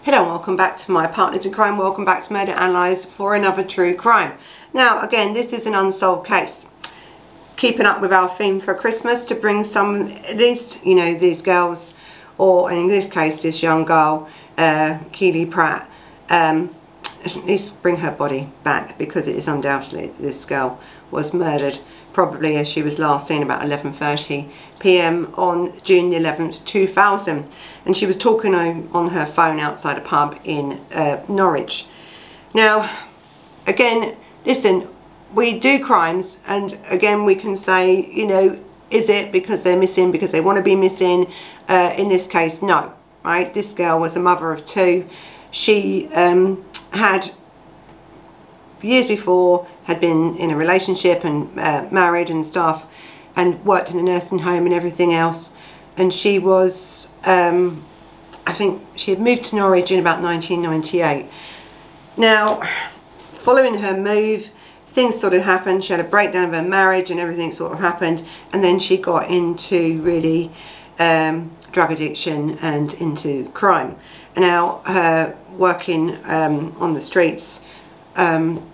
Hello and welcome back to my Partners in Crime. Welcome back to Murder Analysed for another true crime. Now again, this is an unsolved case. Keeping up with our theme for Christmas to bring some, at least, you know, these girls, or in this case this young girl, Kellie Pratt, at least bring her body back, because it is undoubtedly this girl was murdered probably as she was last seen about 11:30 p.m. on June the 11th 2000, and she was talking on her phone outside a pub in Norwich. Now again, listen, we do crimes, and again we can say, you know, is it because they're missing because they want to be missing? In this case, no, right? This girl was a mother of two. She had years before had been in a relationship and married and stuff, and worked in a nursing home and everything else, and she was I think she had moved to Norwich in about 1998. Now following her move, things sort of happened. She had a breakdown of her marriage and everything sort of happened, and then she got into really drug addiction and into crime. And now her working on the streets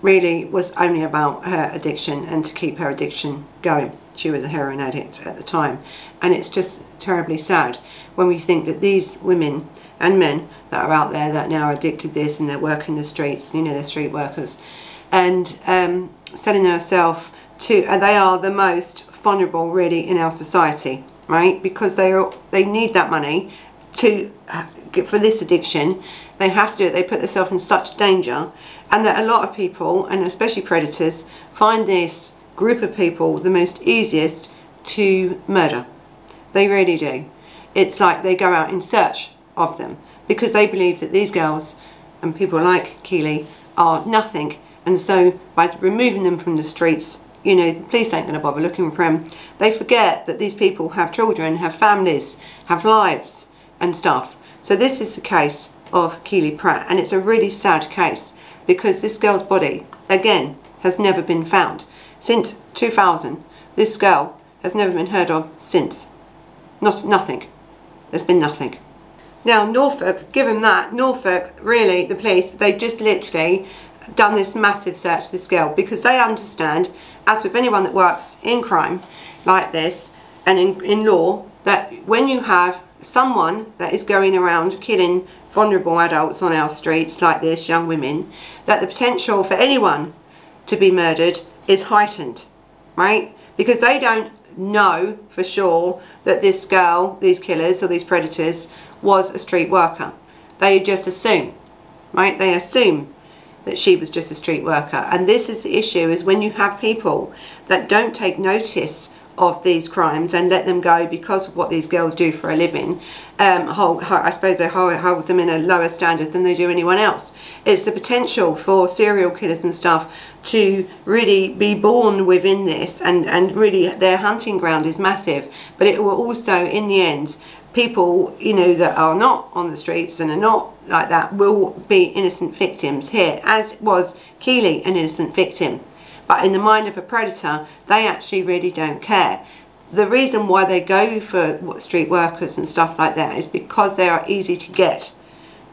really was only about her addiction and to keep her addiction going. She was a heroin addict at the time, and it's just terribly sad when we think that these women and men that are out there that now are addicted to this and they're working the streets, you know, they're street workers, and selling themselves to, they are the most vulnerable really in our society, right? Because they need that money to for this addiction. They have to do it. They put themselves in such danger, and that a lot of people, and especially predators, find this group of people the most easiest to murder. They really do. It's like they go out in search of them because they believe that these girls and people like Kellie are nothing, and so by removing them from the streets, you know, the police ain't going to bother looking for them. They forget that these people have children, have families, have lives and stuff. So this is the case of Kellie Pratt, and it's a really sad case because this girl's body again has never been found since 2000. This girl has never been heard of since. Nothing. There's been nothing. Now Norfolk, given that, Norfolk, really, the police, they just literally done this massive search for this girl because they understand, as with anyone that works in crime like this and in law, that when you have someone that is going around killing vulnerable adults on our streets like this, young women, that the potential for anyone to be murdered is heightened, right? Because they don't know for sure that this girl, these killers or these predators, was a street worker. They just assume, right? They assume that she was just a street worker. And this is the issue, is when you have people that don't take notice of these crimes and let them go because of what these girls do for a living, I suppose they hold them in a lower standard than they do anyone else. It's the potential for serial killers and stuff to really be born within this, and really their hunting ground is massive. But it will also, in the end, people, you know, that are not on the streets and are not like that will be innocent victims here, as was Kellie an innocent victim. But in the mind of a predator, they actually really don't care. The reason why they go for street workers and stuff like that is because they are easy to get.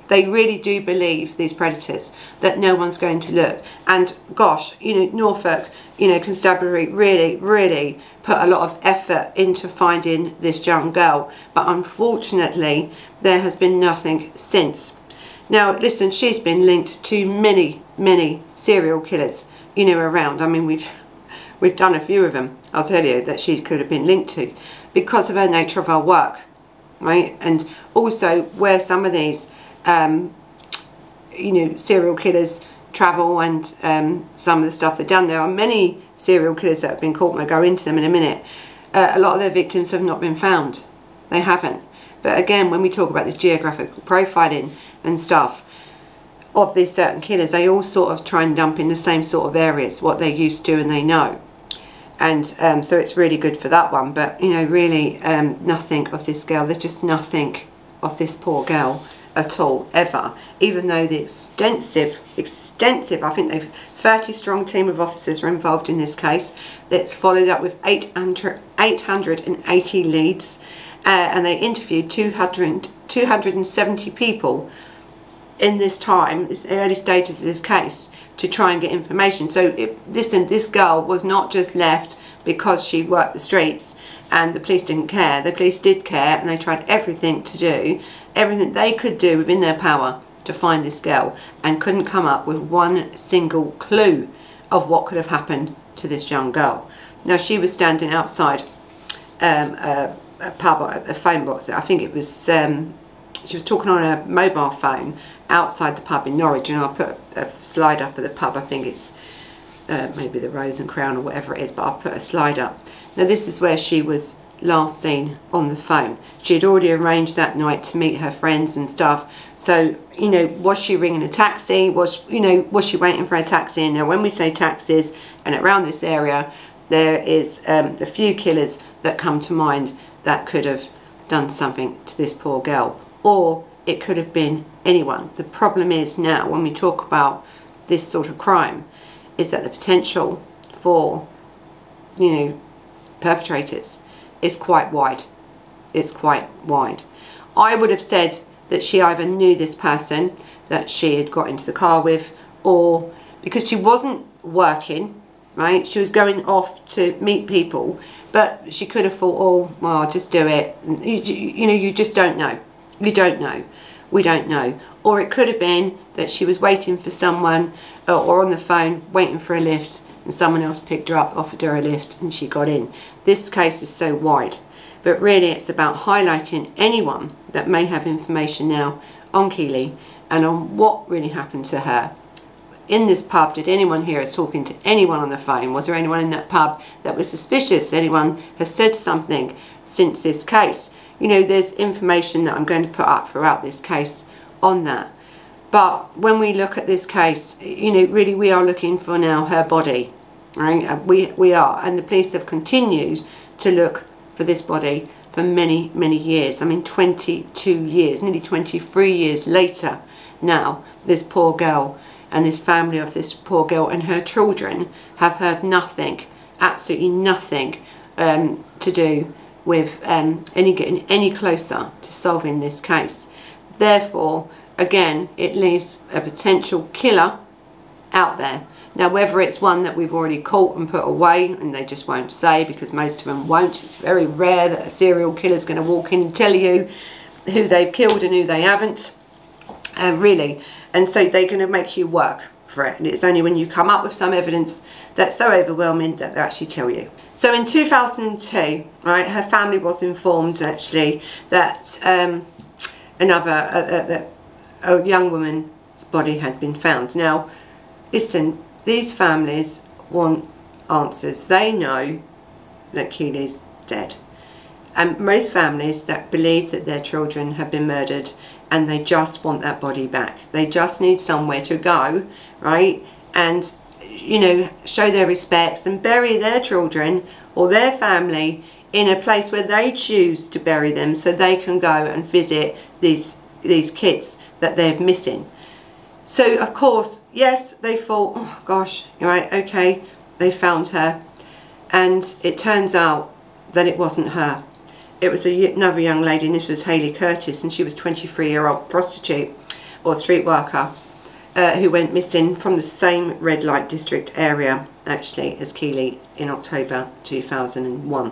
They really do believe, these predators, that no one's going to look. And gosh, you know, Norfolk, you know, constabulary really put a lot of effort into finding this young girl. But unfortunately, there has been nothing since. Now, listen, she's been linked to many serial killers, you know, around. I mean, we've done a few of them, I'll tell you, that she could have been linked to because of her nature of her work, right? And also where some of these you know, serial killers travel, and some of the stuff they've done. There are many serial killers that have been caught, and I'll go into them in a minute. A lot of their victims have not been found. They haven't. But again, when we talk about this geographical profiling and stuff of these certain killers, they all sort of try and dump in the same sort of areas, what they're used to and they know. And so it's really good for that one. But, you know, really nothing of this girl. There's just nothing of this poor girl at all, ever. Even though the extensive, I think they've 30 strong team of officers are involved in this case. It's followed up with 880 leads, and they interviewed 270 people in this time, this early stages of this case, to try and get information. So this girl was not just left because she worked the streets and the police didn't care. The police did care, and they tried everything they could do within their power to find this girl, and couldn't come up with one single clue of what could have happened to this young girl. Now, she was standing outside a pub at the phone box. I think it was, she was talking on a mobile phone outside the pub in Norwich, and I'll put a slide up of the pub. I think it's maybe the Rose and Crown or whatever it is, but I'll put a slide up. Now, this is where she was last seen on the phone. She had already arranged that night to meet her friends and stuff. So, you know, was she ringing a taxi? Was she waiting for a taxi? Now, when we say taxis, and around this area, there is a few killers that come to mind that could have done something to this poor girl, or it could have been anyone. The problem is now, when we talk about this sort of crime, is that the potential for, you know, perpetrators is quite wide. It's quite wide. I would have said that she either knew this person that she had got into the car with, or because she wasn't working, right? She was going off to meet people, but she could have thought, oh, well, I'll just do it. You know, you just don't know. You don't know. We don't know. Or it could have been that she was waiting for someone, or on the phone waiting for a lift, and someone else picked her up, offered her a lift, and she got in. This case is so wide, but really it's about highlighting anyone that may have information now on Kellie and on what really happened to her. In this pub, did anyone hear us talking to anyone on the phone? Was there anyone in that pub that was suspicious? Anyone has said something since this case? You know, there's information that I'm going to put up throughout this case on that. But when we look at this case, you know, really we are looking for now her body, right? We are, and the police have continued to look for this body for many, many years. I mean, 22 years, nearly 23 years later now, this poor girl and this family of this poor girl and her children have heard nothing, absolutely nothing to do with getting any closer to solving this case. Therefore, again, it leaves a potential killer out there. Now, whether it's one that we've already caught and put away and they just won't say, because most of them won't. It's very rare that a serial killer is going to walk in and tell you who they've killed and who they haven't, really. And so they're going to make you work for it. And it's only when you come up with some evidence that's so overwhelming that they actually tell you. So in 2002, right, her family was informed actually that a young woman's body had been found. Now, listen, these families want answers. They know that Kellie's dead. And most families that believe that their children have been murdered, and they just want that body back. They just need somewhere to go, right? And, you know, show their respects and bury their children or their family in a place where they choose to bury them, so they can go and visit these kids that they're missing. So, of course, yes, they thought, oh gosh, right, okay, they found her. And it turns out that it wasn't her. It was another young lady, and this was Hayley Curtis, and she was a 23-year-old prostitute or street worker who went missing from the same red light district area, actually, as Kellie in October 2001,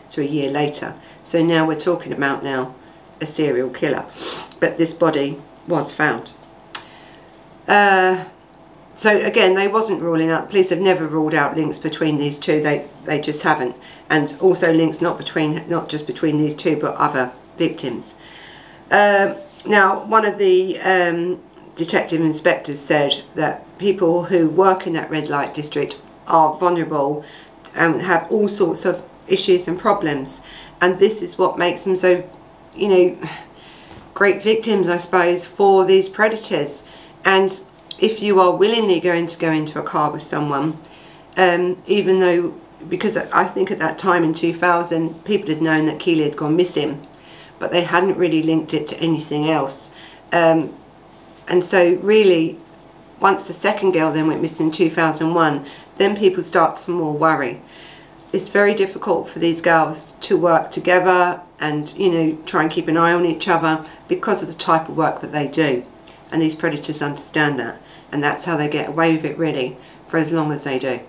so a year later. So now we're talking about now a serial killer, but this body was found. So again, they wasn't ruling out, the police have never ruled out links between these two, they just haven't. And also links not just between these two, but other victims. Now, one of the detective inspectors said that people who work in that red light district are vulnerable and have all sorts of issues and problems. And this is what makes them so, you know, great victims, I suppose, for these predators. And if you are willingly going to go into a car with someone, even though, because I think at that time in 2000, people had known that Kellie had gone missing, but they hadn't really linked it to anything else. And so really, once the second girl then went missing in 2001, then people start to more worry. It's very difficult for these girls to work together and, you know, try and keep an eye on each other because of the type of work that they do. and these predators understand that, and that's how they get away with it really for as long as they do.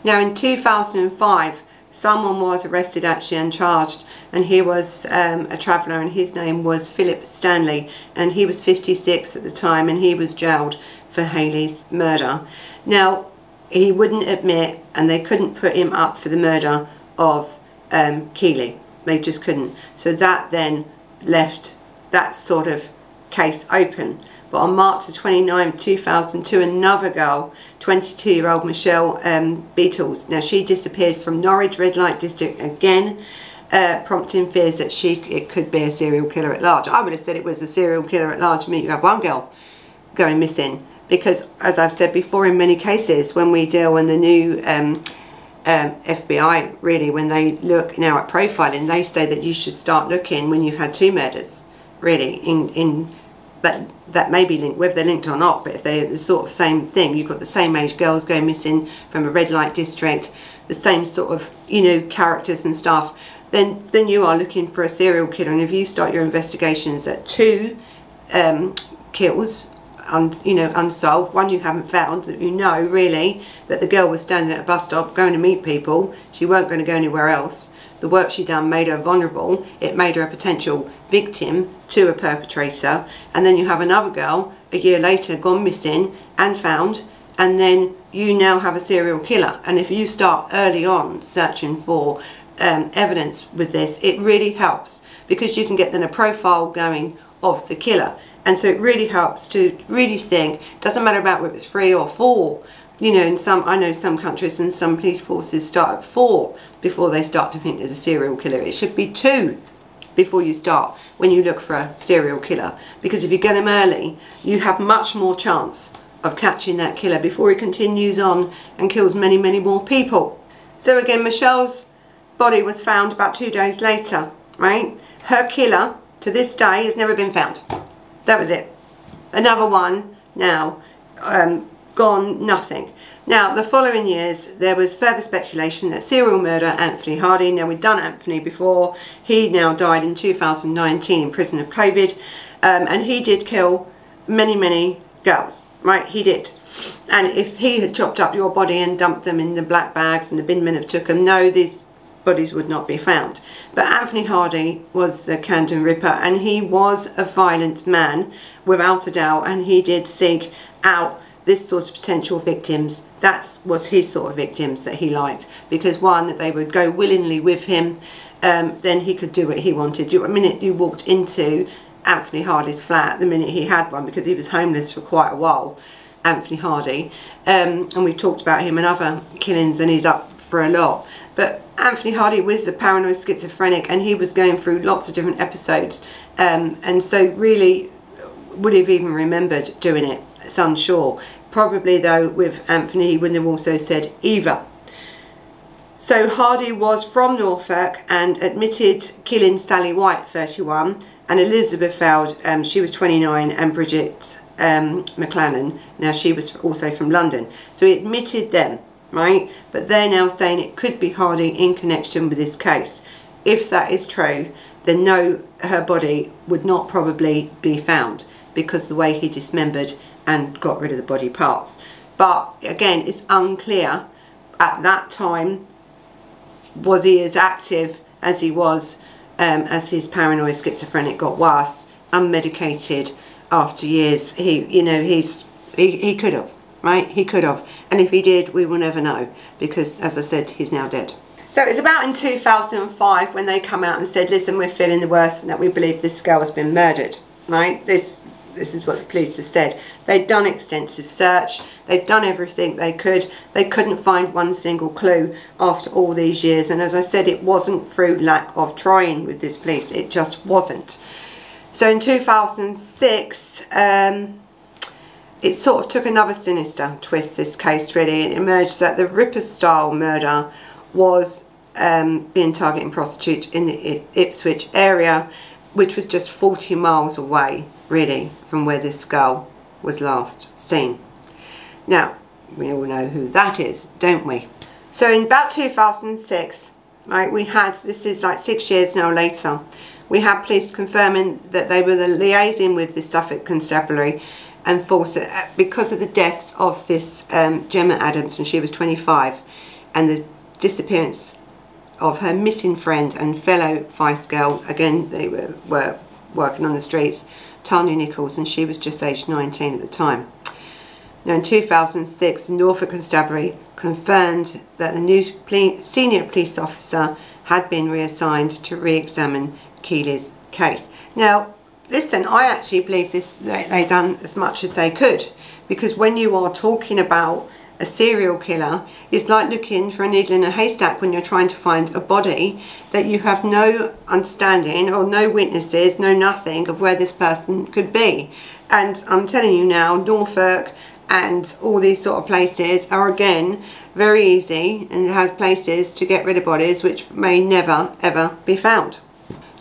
Now in 2005 someone was arrested actually and charged, and he was a traveller, and his name was Philip Stanley, and he was 56 at the time, and he was jailed for Haley's murder. Now he wouldn't admit, and they couldn't put him up for the murder of Kellie. They just couldn't. So that then left that sort of case open. But on March the 29th, 2002, another girl, 22-year-old Michelle Beatles, now she disappeared from Norwich red light district again, prompting fears that it could be a serial killer at large. I would have said it was a serial killer at large. You have one girl going missing, because as I've said before, in many cases when we deal in the new FBI, really, when they look now at profiling, they say that you should start looking when you've had 2 murders, really, in that may be linked, whether they're linked or not, but if they're the sort of same thing, you've got the same age girls going missing from a red light district, the same sort of, you know, characters and stuff, then you are looking for a serial killer. And if you start your investigations at 2 kills, you know, unsolved, one you haven't found, that you know really that the girl was standing at a bus stop going to meet people, she weren't going to go anywhere else. The work she done made her vulnerable, it made her a potential victim to a perpetrator, and then you have another girl a year later gone missing and found, and then you now have a serial killer. And if you start early on searching for evidence with this, it really helps, because you can get then a profile going of the killer. And so it really helps to really think, doesn't matter about whether it's 3 or 4, you know, in some, I know some countries and some police forces start at 4 before they start to think there's a serial killer. It should be 2 before you start when you look for a serial killer, because if you get him early, you have much more chance of catching that killer before he continues on and kills many, many more people. So again, Michelle's body was found about 2 days later, right? Her killer to this day has never been found. That was it. Another one now, gone, nothing. Now the following years there was further speculation that serial murderer Anthony Hardy, now we've done Anthony before, he now died in 2019 in prison of COVID, and he did kill many girls, right? He did. And if he had chopped up your body and dumped them in the black bags and the bin men have took them, no, these bodies would not be found. But Anthony Hardy was the Camden Ripper, and he was a violent man without a doubt, and he did seek out this sort of potential victims. That was his sort of victims that he liked, because one, they would go willingly with him, then he could do what he wanted. The minute you walked into Anthony Hardy's flat, the minute he had one, because he was homeless for quite a while, Anthony Hardy, and we've talked about him in other killings, and he's up for a lot. But Anthony Hardy was a paranoid schizophrenic, and he was going through lots of different episodes, and so really would he have even remembered doing it? It's unsure. Probably though with Anthony he wouldn't have also said either. So Hardy was from Norfolk and admitted killing Sally White, 31, and Elizabeth Feld, she was 29, and Bridget McLennan, now she was also from London. So he admitted them, right? But they're now saying it could be Hardy in connection with this case. If that is true, then no, her body would not probably be found, because the way he dismembered and got rid of the body parts. But again, it's unclear at that time, was he as active as he was as his paranoid schizophrenic got worse, unmedicated after years. He could have, right? He could have. And if he did, we will never know, because as I said, he's now dead. So it's about in 2005 when they come out and said, listen, we're feeling the worst and that we believe this girl has been murdered, right? This is what the police have said. They'd done extensive search. They've done everything they could. They couldn't find one single clue after all these years. And as I said, it wasn't through lack of trying with this police. It just wasn't. So in 2006, it sort of took another sinister twist, this case, really. It emerged that the Ripper-style murder was being targeting prostitutes in the Ipswich area, which was just 40 miles away, really, from where this girl was last seen. Now, we all know who that is, don't we? So in about 2006, right, we had, this is like 6 years now later, we had police confirming that they were liaising with the Suffolk Constabulary and force it because of the deaths of this Gemma Adams, and she was 25, and the disappearance of her missing friend and fellow vice girl. Again, they were working on the streets, Tanya Nichols, and she was just aged 19 at the time. Now in 2006, the Norfolk Constabulary confirmed that the new senior police officer had been reassigned to re-examine Kellie's case. Now listen, I actually believe they done as much as they could, because when you are talking about a serial killer, it's like looking for a needle in a haystack when you're trying to find a body that you have no understanding or no witnesses, no nothing of where this person could be. And I'm telling you now, Norfolk and all these sort of places are again very easy, and it has places to get rid of bodies which may never ever be found.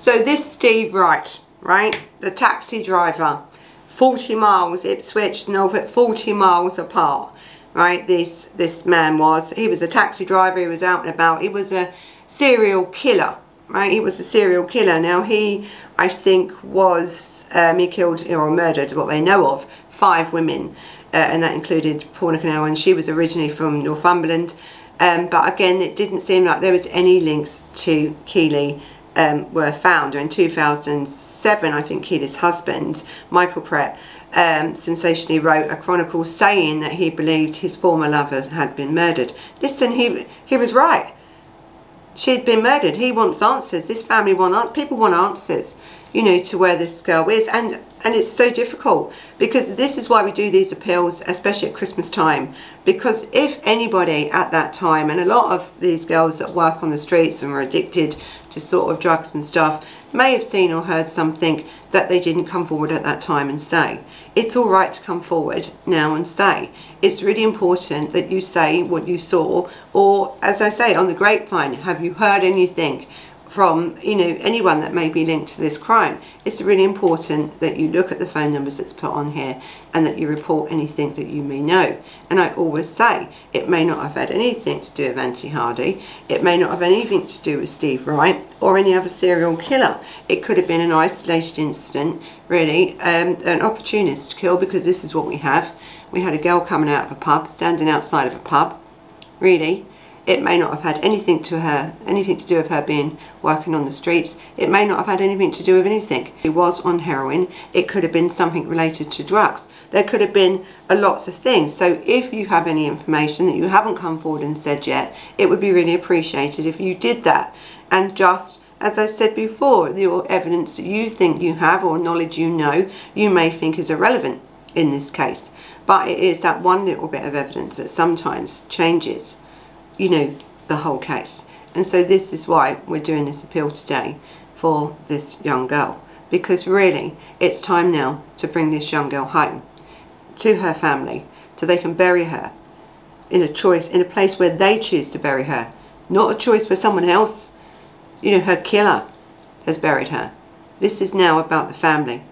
So this Steve Wright, right, the taxi driver, 40 miles, Ipswich, Norfolk, 40 miles apart. Right, this man he was a taxi driver, he was out and about, he was a serial killer, right, he was a serial killer. Now he, I think, he killed or murdered, what they know of, 5 women, and that included Paula Canal, and she was originally from Northumberland, but again, it didn't seem like there was any links to Kellie were found. In 2007, I think Kellie's husband, Michael Pratt, sensationally wrote a chronicle saying that he believed his former lover had been murdered. Listen, he was right. She'd been murdered. He wants answers. This family people want answers, you know, to where this girl is, and it's so difficult, because this is why we do these appeals, especially at Christmas time, because if anybody at that time, and a lot of these girls that work on the streets and were addicted to sort of drugs and stuff, may have seen or heard something that they didn't come forward at that time and say. It's all right to come forward now and say. It's really important that you say what you saw, or as I say, on the grapevine, have you heard anything from, you know, anyone that may be linked to this crime. It's really important that you look at the phone numbers that's put on here, and that you report anything that you may know. And I always say, it may not have had anything to do with Auntie Hardy, it may not have anything to do with Steve Wright or any other serial killer. It could have been an isolated incident, really, an opportunist kill, because this is what we have. We had a girl coming out of a pub, standing outside of a pub, really. It may not have had anything to do with her being working on the streets. It may not have had anything to do with anything. She was on heroin. It could have been something related to drugs. There could have been lots of things. So if you have any information that you haven't come forward and said yet, it would be really appreciated if you did that. And just, as I said before, your evidence that you think you have, or knowledge you know, you may think is irrelevant in this case. But it is that one little bit of evidence that sometimes changes, you know, the whole case. And so this is why we're doing this appeal today for this young girl, because really it's time now to bring this young girl home to her family, so they can bury her in a place where they choose to bury her, not a choice where someone else, you know, her killer has buried her. This is now about the family.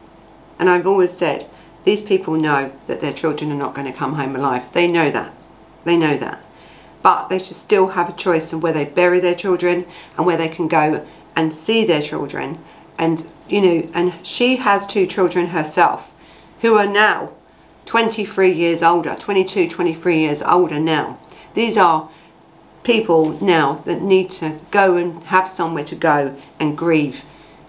And I've always said, these people know that their children are not going to come home alive. They know that. They know that. But they should still have a choice of where they bury their children, and where they can go and see their children. And, you know, and she has 2 children herself, who are now 23 years older, 22, 23 years older now. These are people now that need to go and have somewhere to go and grieve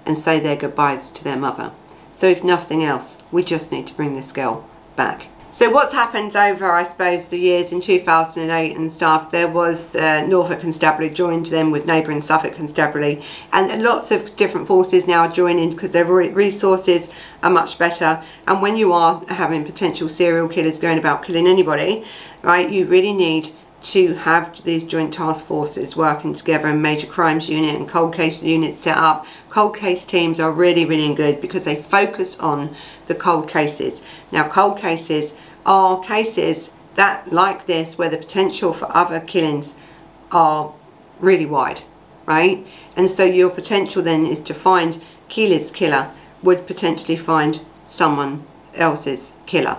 and say their goodbyes to their mother. So if nothing else, we just need to bring this girl back. So what's happened over, I suppose, the years in 2008 and stuff, there was Norfolk Constabulary joined them with neighbouring Suffolk Constabulary, and lots of different forces now are joining because their resources are much better. And when you are having potential serial killers going about killing anybody, right, you really need to have these joint task forces working together, and major crimes unit and cold case units set up. Cold case teams are really, really good because they focus on the cold cases. Now, cold cases are cases that, like this, where the potential for other killings are really wide, right? And so your potential then is to find Kellie's killer would potentially find someone else's killer.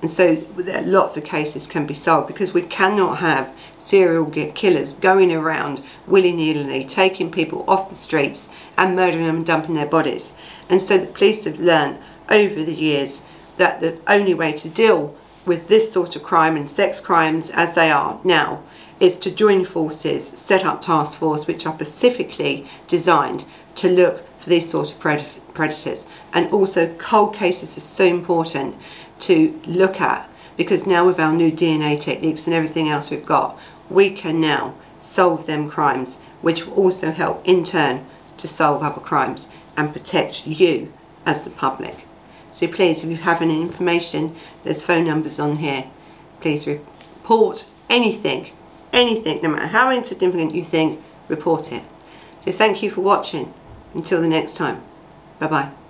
And so lots of cases can be solved, because we cannot have serial killers going around willy-nilly, taking people off the streets and murdering them and dumping their bodies. And so the police have learned over the years that the only way to deal with this sort of crime and sex crimes as they are now is to join forces, set up task force which are specifically designed to look for these sort of predators. And also cold cases are so important to look at, because now with our new DNA techniques and everything else we've got, we can now solve them crimes, which will also help in turn to solve other crimes and protect you as the public. So please, if you have any information, there's phone numbers on here. Please report anything, no matter how insignificant you think, report it. So thank you for watching. Until the next time. Bye bye.